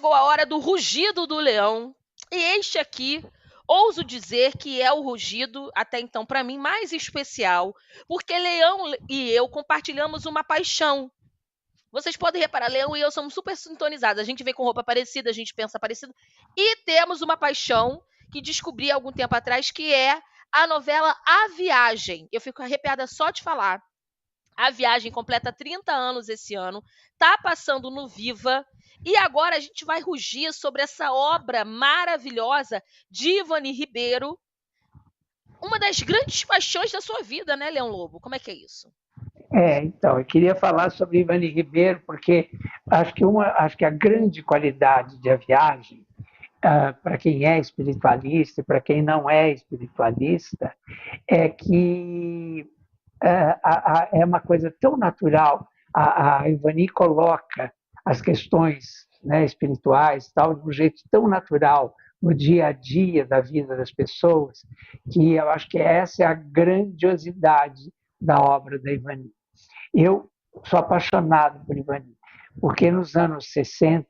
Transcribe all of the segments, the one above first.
chegou a hora do rugido do leão. E este aqui, ouso dizer que é o rugido, até então, para mim, mais especial, porque Leão e eu compartilhamos uma paixão. Vocês podem reparar, Leão e eu somos super sintonizados. A gente vem com roupa parecida, a gente pensa parecido. E temos uma paixão que descobri há algum tempo atrás, que é a novela A Viagem. Eu fico arrepiada só de falar. A Viagem completa 30 anos esse ano, tá passando no Viva, e agora a gente vai rugir sobre essa obra maravilhosa de Ivani Ribeiro, uma das grandes paixões da sua vida, né, Leão Lobo? Como é que é isso? Então, eu queria falar sobre Ivani Ribeiro, porque acho que a grande qualidade de A Viagem, para quem é espiritualista e para quem não é espiritualista, é que é uma coisa tão natural. A Ivani coloca as questões, né, espirituais tal, de um jeito tão natural no dia a dia da vida das pessoas, que eu acho que essa é a grandiosidade da obra da Ivani. Eu sou apaixonado por Ivani, porque nos anos 60,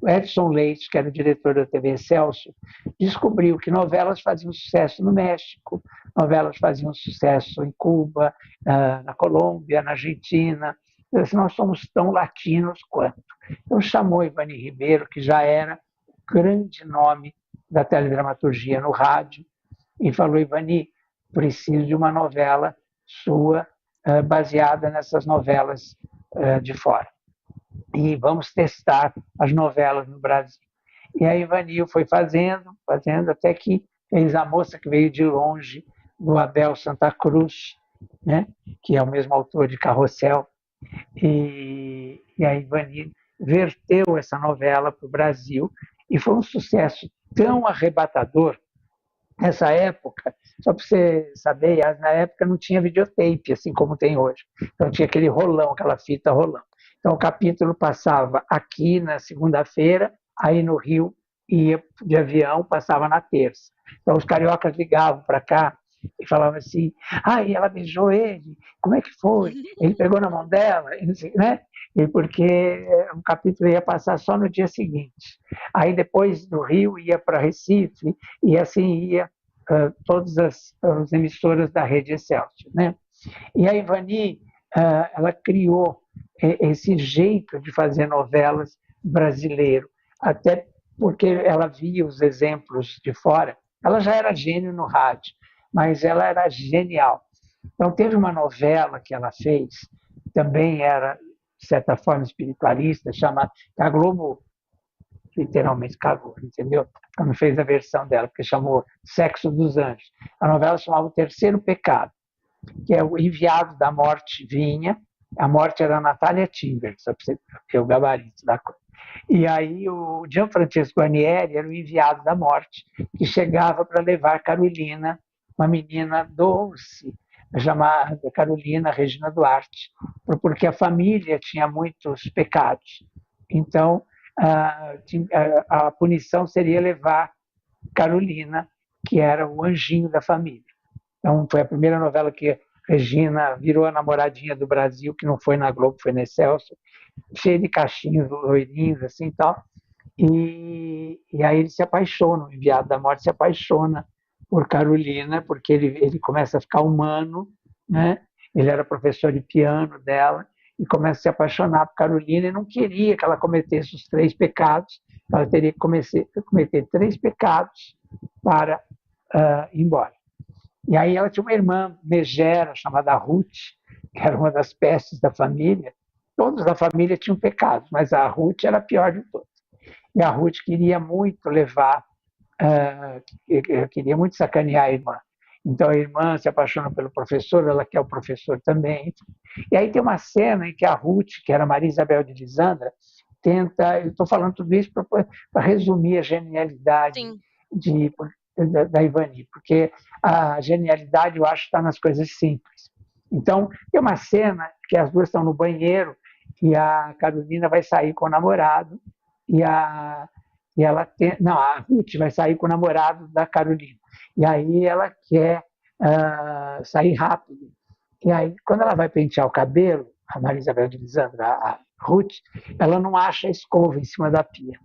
o Edson Leite, que era o diretor da TV Excelsior, descobriu que novelas faziam sucesso no México, novelas faziam sucesso em Cuba, na Colômbia, na Argentina. Disse, nós somos tão latinos quanto. Então chamou Ivani Ribeiro, que já era grande nome da teledramaturgia no rádio, e falou, Ivani, preciso de uma novela sua baseada nessas novelas de fora. E vamos testar as novelas no Brasil. E a Ivani foi fazendo, até que fez A Moça que Veio de Longe, do Abel Santa Cruz, né? Que é o mesmo autor de Carrossel. E a Ivani verteu essa novela para o Brasil e foi um sucesso tão arrebatador. Nessa época, só para você saber, na época não tinha videotape, assim como tem hoje. Então tinha aquele rolão, aquela fita rolão. Então o capítulo passava aqui na segunda-feira, aí no Rio ia de avião, passava na terça. Então os cariocas ligavam para cá e falavam assim, e ela beijou ele, como é que foi? Ele pegou na mão dela, né? E porque o capítulo ia passar só no dia seguinte. Aí depois do Rio ia para Recife, e assim ia todas as emissoras da rede Excelsior, né? E a Ivani, ela criou esse jeito de fazer novelas brasileiro, até porque ela via os exemplos de fora. Ela já era gênio no rádio, mas ela era genial. Então teve uma novela que ela fez, também era de certa forma espiritualista, chamada, a Globo literalmente cagou, entendeu? Ela não fez a versão dela, porque chamou Sexo dos Anjos. A novela chamava O Terceiro Pecado, que é o enviado da morte vinha, a morte era a Natália Timber, só para você ver o gabarito da coisa. E aí o Gianfrancesco Guarnieri era o enviado da morte, que chegava para levar Carolina, uma menina doce, chamada Carolina Regina Duarte, porque a família tinha muitos pecados. Então, a punição seria levar Carolina, que era o anjinho da família. Então, foi a primeira novela que Regina virou a namoradinha do Brasil, que não foi na Globo, foi na Excelsior, cheia de cachinhos loirinhos, assim, tal. E aí ele se apaixona, o enviado da morte se apaixona por Carolina, porque ele começa a ficar humano, né? Ele era professor de piano dela, e começa a se apaixonar por Carolina, e não queria que ela cometesse os 3 pecados, ela teria que cometer 3 pecados para ir embora. E aí ela tinha uma irmã megera, chamada Ruth, que era uma das pestes da família. Todos da família tinham pecados, mas a Ruth era a pior de todas. E a Ruth queria muito queria muito sacanear a irmã. Então a irmã se apaixona pelo professor, ela quer o professor também. E aí tem uma cena em que a Ruth, que era Maria Isabel de Lisandra, tenta. Eu estou falando tudo isso para resumir a genialidade da Ivani, porque a genialidade, eu acho, está nas coisas simples. Então, tem uma cena que as duas estão no banheiro e a Carolina vai sair com o namorado a Ruth vai sair com o namorado da Carolina. E aí ela quer sair rápido. E aí, quando ela vai pentear o cabelo, a Maria Isabel de Lisandro, a Ruth, ela não acha a escova em cima da pia.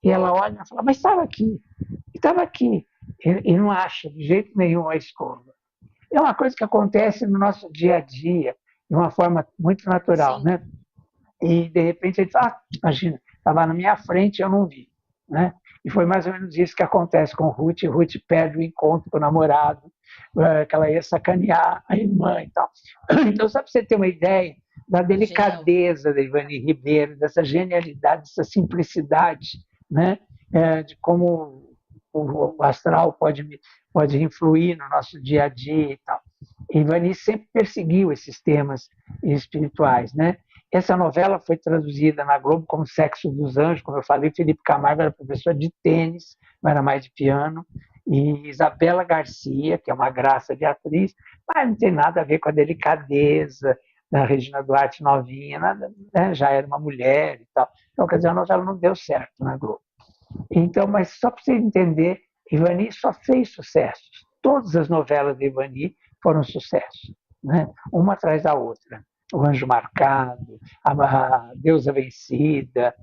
E ela olha e fala, mas estava aqui, estava aqui. E não acha de jeito nenhum a escova. É uma coisa que acontece no nosso dia a dia, de uma forma muito natural, Sim. né? E, de repente, ele fala, imagina, estava na minha frente e eu não vi, né? E foi mais ou menos isso que acontece com Ruth. Ruth perde o encontro com o namorado, que ela ia sacanear a irmã e tal. Então, só para você ter uma ideia da Genial. delicadeza da Ivani Ribeiro, dessa genialidade, dessa simplicidade, né? De como o astral pode influir no nosso dia a dia e tal. E Ivani sempre perseguiu esses temas espirituais, né? Essa novela foi traduzida na Globo como Sexo dos Anjos, como eu falei. Felipe Camargo era professor de tênis, não era mais de piano. E Isabela Garcia, que é uma graça de atriz, mas não tem nada a ver com a delicadeza da Regina Duarte novinha, nada, né? Já era uma mulher e tal. Então, quer dizer, a novela não deu certo na Globo. Então, mas só para você entender, Ivani só fez sucessos. Todas as novelas de Ivani foram sucessos, né? Uma atrás da outra. O Anjo Marcado, a Deusa Vencida,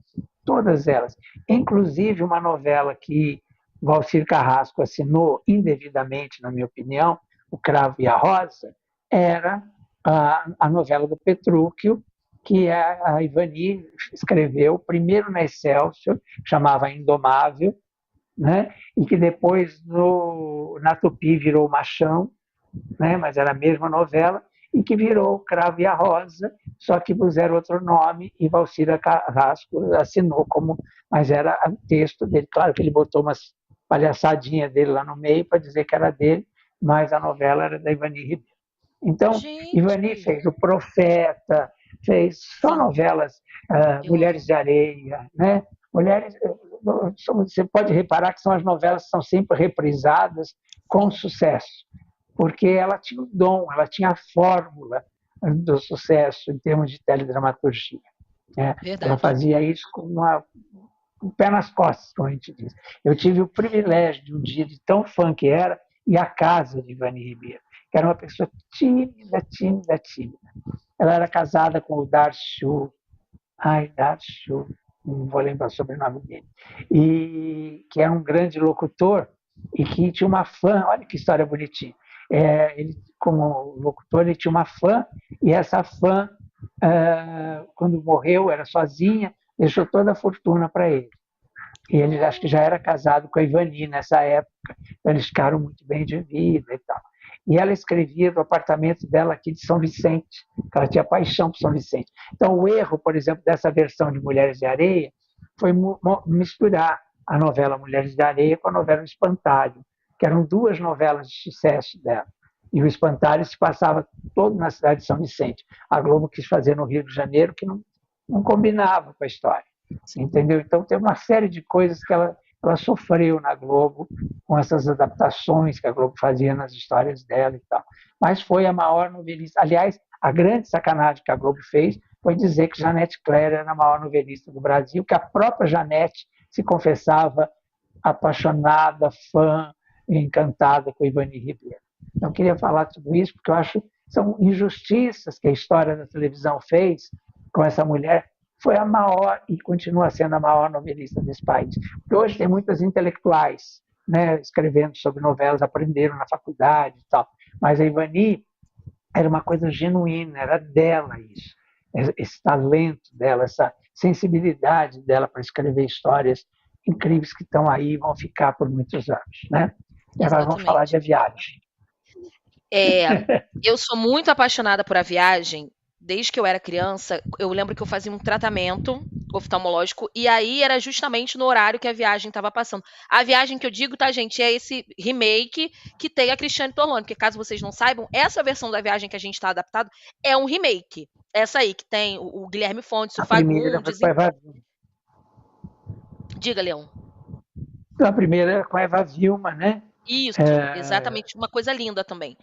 todas elas. Inclusive uma novela que Valcir Carrasco assinou indevidamente, na minha opinião, O Cravo e a Rosa, era a novela do Petrúquio, que a Ivani escreveu primeiro na Excelsior, chamava Indomável, né? E que depois na Tupi virou Machão, né? Mas era a mesma novela, e que virou O Cravo e a Rosa, só que puseram outro nome e Valcir Carrasco assinou como, mas era o texto dele. Claro que ele botou umas palhaçadinhas dele lá no meio para dizer que era dele, mas a novela era da Ivani Ribeiro. Então, Ivani Gente. fez O Profeta, fez só Sim, novelas, eu Mulheres amo. de Areia, né? Mulheres, você pode reparar que são as novelas que são sempre reprisadas com Sim, sucesso, porque ela tinha o dom, ela tinha a fórmula do sucesso em termos de teledramaturgia, né? Ela verdade. fazia isso com um pé nas costas, como a gente diz. Eu tive o privilégio de um dia, de tão fã que era, ir à casa de Ivani Ribeiro, que era uma pessoa tímida, tímida, tímida. Ela era casada com o Darshu, Darshu, não vou lembrar o sobrenome dele, e que era um grande locutor e que tinha uma fã, olha que história bonitinha. Ele, como locutor, ele tinha uma fã, e essa fã, quando morreu, era sozinha, deixou toda a fortuna para ele. E ele acho que já era casado com a Ivani nessa época, então eles ficaram muito bem de vida e tal. E ela escrevia do apartamento dela aqui de São Vicente, que ela tinha paixão por São Vicente. Então, o erro, por exemplo, dessa versão de Mulheres de Areia foi misturar a novela Mulheres de Areia com a novela O Espantalho, que eram duas novelas de sucesso dela. E o Espantalho se passava todo na cidade de São Vicente. A Globo quis fazer no Rio de Janeiro, que não combinava com a história. Entendeu? Então, tem uma série de coisas que ela sofreu na Globo com essas adaptações que a Globo fazia nas histórias dela e tal. Mas foi a maior novelista. Aliás, a grande sacanagem que a Globo fez foi dizer que Janete Claire era a maior novelista do Brasil, que a própria Janete se confessava apaixonada, fã, encantada com Ivani Ribeiro. Então, eu queria falar tudo isso porque eu acho que são injustiças que a história da televisão fez com essa mulher. Foi a maior e continua sendo a maior novelista desse país. Porque hoje tem muitas intelectuais, né, escrevendo sobre novelas, aprenderam na faculdade e tal. Mas a Ivani era uma coisa genuína, era dela isso. Esse talento dela, essa sensibilidade dela para escrever histórias incríveis que estão aí e vão ficar por muitos anos, né? E agora vamos falar de Exatamente. A Viagem. Eu sou muito apaixonada por A Viagem. Desde que eu era criança, eu lembro que eu fazia um tratamento oftalmológico e aí era justamente no horário que A Viagem estava passando. A Viagem que eu digo, tá, gente, é esse remake que tem a Cristiane Torlone, porque caso vocês não saibam, essa versão da Viagem que a gente está adaptado é um remake. Essa aí que tem o Guilherme Fontes, o A primeira foi Fagundes. com a Eva Vilma. Diga, Leão. A primeira com a Eva Vilma, né? Isso, exatamente, uma coisa linda também.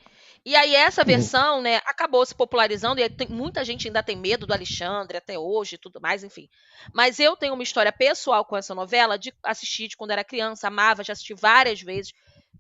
E aí essa versão, né, acabou se popularizando e muita gente ainda tem medo do Alexandre até hoje e tudo mais, enfim. Mas eu tenho uma história pessoal com essa novela, de assistir de quando era criança, amava, já assisti várias vezes.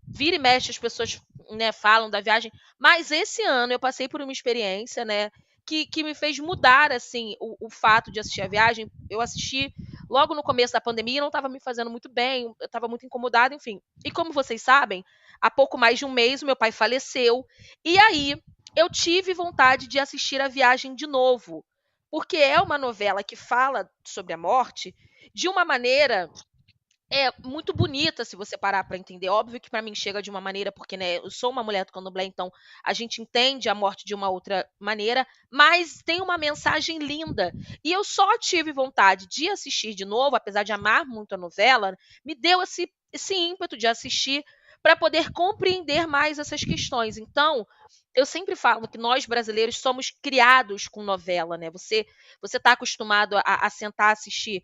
Vira e mexe as pessoas, né, falam da viagem, mas esse ano eu passei por uma experiência, né, que me fez mudar, assim, o fato de assistir a viagem. Eu assisti logo no começo da pandemia, não estava me fazendo muito bem, eu estava muito incomodada, enfim. E como vocês sabem, há pouco mais de um mês o meu pai faleceu, e aí eu tive vontade de assistir a viagem de novo, porque é uma novela que fala sobre a morte de uma maneira muito bonita, se você parar para entender. Óbvio que para mim chega de uma maneira, porque né, eu sou uma mulher do candomblé, então a gente entende a morte de uma outra maneira, mas tem uma mensagem linda. E eu só tive vontade de assistir de novo, apesar de amar muito a novela, me deu esse ímpeto de assistir para poder compreender mais essas questões. Então, eu sempre falo que nós brasileiros somos criados com novela, né? Você está acostumado a sentar assistir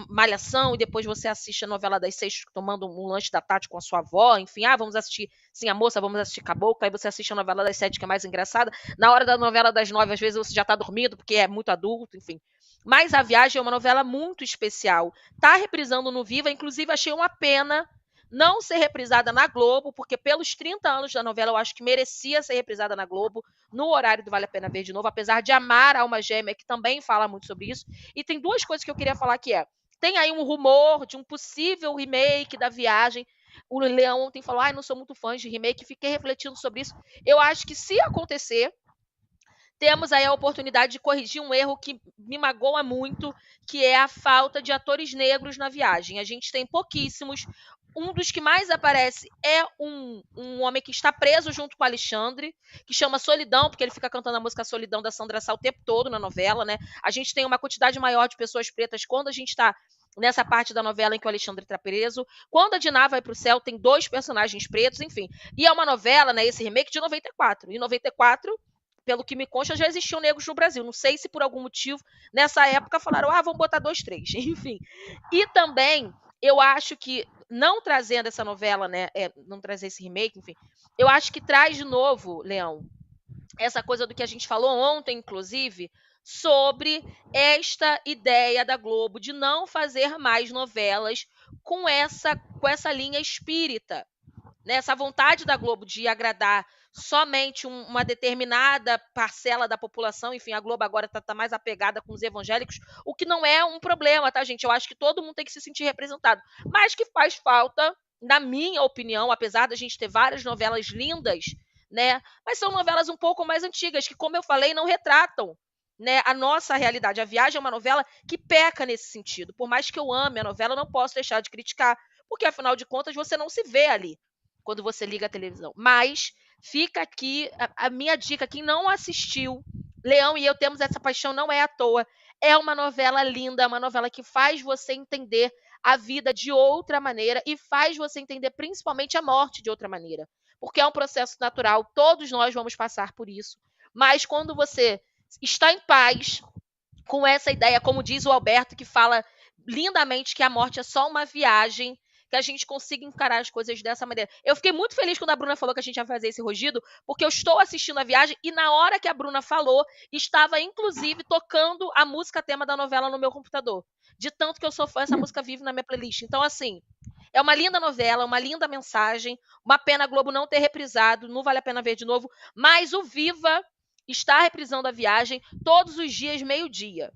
Malhação e depois você assiste a novela das 6 tomando um lanche da tarde com a sua avó, enfim, vamos assistir Sim a Moça, vamos assistir Caboclo, aí você assiste a novela das 7 que é mais engraçada, na hora da novela das 9 às vezes você já tá dormindo porque é muito adulto, enfim. Mas A Viagem é uma novela muito especial, tá reprisando no Viva, inclusive achei uma pena não ser reprisada na Globo, porque pelos 30 anos da novela eu acho que merecia ser reprisada na Globo, no horário do Vale a Pena Ver de Novo, apesar de amar a Alma Gêmea, que também fala muito sobre isso. E tem duas coisas que eu queria falar que tem aí um rumor de um possível remake da Viagem. O Leão ontem falou, não sou muito fã de remake, fiquei refletindo sobre isso. Eu acho que se acontecer, temos aí a oportunidade de corrigir um erro que me magoa muito, que é a falta de atores negros na Viagem. A gente tem pouquíssimos. Um dos que mais aparece é um homem que está preso junto com o Alexandre, que chama Solidão, porque ele fica cantando a música Solidão da Sandra Sá o tempo todo na novela, né? A gente tem uma quantidade maior de pessoas pretas quando a gente está nessa parte da novela em que o Alexandre está preso. Quando a Diná vai para o céu, tem 2 personagens pretos, enfim. E é uma novela, né, esse remake de 94. Em 94, pelo que me consta, já existiam negros no Brasil. Não sei se por algum motivo, nessa época, falaram, vamos botar 2, 3. Enfim. E também, eu acho que não trazendo essa novela, né, não trazer esse remake, enfim, eu acho que traz de novo, Leão, essa coisa do que a gente falou ontem, inclusive, sobre esta ideia da Globo de não fazer mais novelas com essa linha espírita, né? Essa vontade da Globo de agradar somente uma determinada parcela da população, enfim, a Globo agora está mais apegada com os evangélicos, o que não é um problema, tá, gente? Eu acho que todo mundo tem que se sentir representado, mas que faz falta, na minha opinião, apesar da gente ter várias novelas lindas, né? Mas são novelas um pouco mais antigas, que, como eu falei, não retratam, né, a nossa realidade. A Viagem é uma novela que peca nesse sentido. Por mais que eu ame a novela, eu não posso deixar de criticar, porque, afinal de contas, você não se vê ali quando você liga a televisão. Mas fica aqui a minha dica, quem não assistiu, Leão e eu temos essa paixão, não é à toa. É uma novela linda, é uma novela que faz você entender a vida de outra maneira e faz você entender principalmente a morte de outra maneira. Porque é um processo natural, todos nós vamos passar por isso. Mas quando você está em paz com essa ideia, como diz o Alberto, que fala lindamente que a morte é só uma viagem, que a gente consiga encarar as coisas dessa maneira. Eu fiquei muito feliz quando a Bruna falou que a gente ia fazer esse rugido, porque eu estou assistindo a viagem e na hora que a Bruna falou, estava inclusive tocando a música tema da novela no meu computador. De tanto que eu sou fã, essa música vive na minha playlist. Então, assim, é uma linda novela, uma linda mensagem, uma pena a Globo não ter reprisado, não vale a pena ver de novo, mas o Viva está reprisando a viagem todos os dias, meio-dia.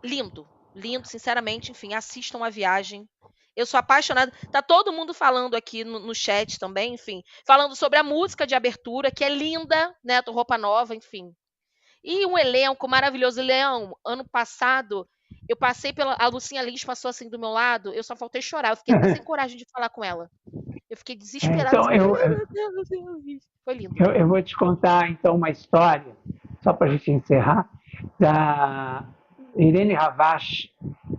Lindo, lindo, sinceramente, enfim, assistam a viagem. Eu sou apaixonada. Tá todo mundo falando aqui no chat também, enfim, falando sobre a música de abertura, que é linda, né? Do Roupa Nova, enfim. E um elenco maravilhoso. Leão, ano passado, eu passei pela. A Lucinha Lins passou assim do meu lado, eu só faltei chorar. Eu fiquei até sem coragem de falar com ela. Eu fiquei desesperada. Então, Assim, meu Deus. Foi lindo. Eu vou te contar, então, uma história, só para a gente encerrar, da Irene Ravache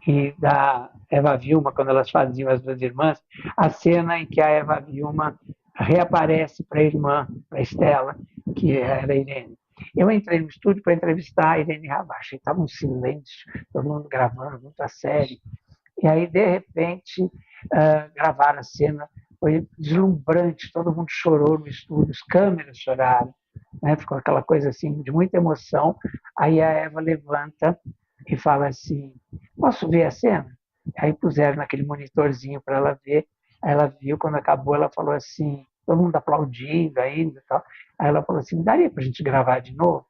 e da Eva Vilma, quando elas faziam As Duas Irmãs, a cena em que a Eva Vilma reaparece para a irmã, para a Estela, que era a Irene. Eu entrei no estúdio para entrevistar a Irene Ravache, estava um silêncio, todo mundo gravando, muito a sério. E aí, de repente, gravaram a cena, foi deslumbrante, todo mundo chorou no estúdio, as câmeras choraram, né? Ficou aquela coisa assim, de muita emoção. Aí a Eva levanta e fala assim, posso ver a cena? Aí puseram naquele monitorzinho para ela ver, aí ela viu, quando acabou, ela falou assim, todo mundo aplaudindo ainda e tal. Aí ela falou assim, daria para a gente gravar de novo?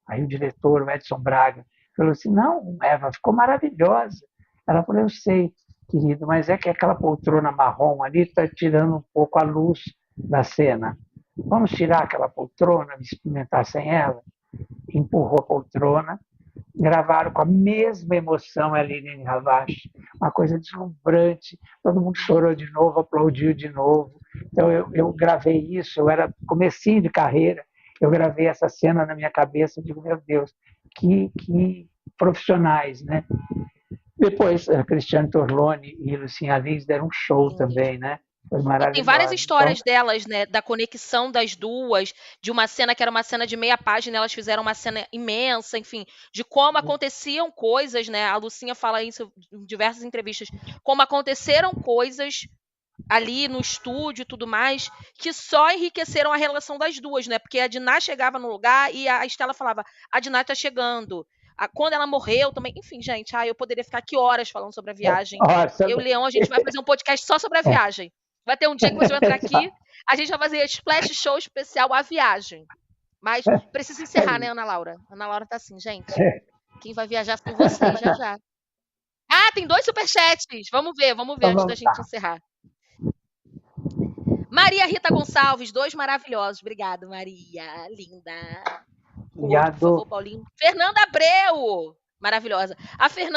Aí o diretor, o Edson Braga, falou assim, não, Eva, ficou maravilhosa. Ela falou, eu sei, querido, mas é que aquela poltrona marrom ali está tirando um pouco a luz da cena. Vamos tirar aquela poltrona, experimentar sem ela? Empurrou a poltrona, gravaram com a mesma emoção a Liliane Ravache, uma coisa deslumbrante, todo mundo chorou de novo, aplaudiu de novo. Então eu gravei isso, eu era comecinho de carreira, eu gravei essa cena na minha cabeça, digo, meu Deus, que profissionais, né? Depois, a Cristiane Torlone e Lucinha Lins deram um show também, né? Foi E tem várias maravilhoso. Então, histórias delas, né? Da conexão das duas, de uma cena que era uma cena de meia página, elas fizeram uma cena imensa, enfim, de como aconteciam coisas, né? A Lucinha fala isso em diversas entrevistas, como aconteceram coisas ali no estúdio e tudo mais, que só enriqueceram a relação das duas, né? Porque a Diná chegava no lugar e a Estela falava, a Diná tá chegando. Quando ela morreu também, enfim, gente, eu poderia ficar aqui horas falando sobre a viagem. Eu e o Leão, a gente vai fazer um podcast só sobre a viagem. Vai ter um dia que você vai entrar aqui, a gente vai fazer splash show especial A Viagem. Mas precisa encerrar, né, Ana Laura? Ana Laura tá assim, gente, quem vai viajar foi vocês, já já. Tem 2 superchats. Vamos ver antes da gente encerrar. Maria Rita Gonçalves, 2 maravilhosos. Obrigada, Maria. Linda. O outro, por favor, Paulinho. Fernanda Abreu. Maravilhosa. A Fernanda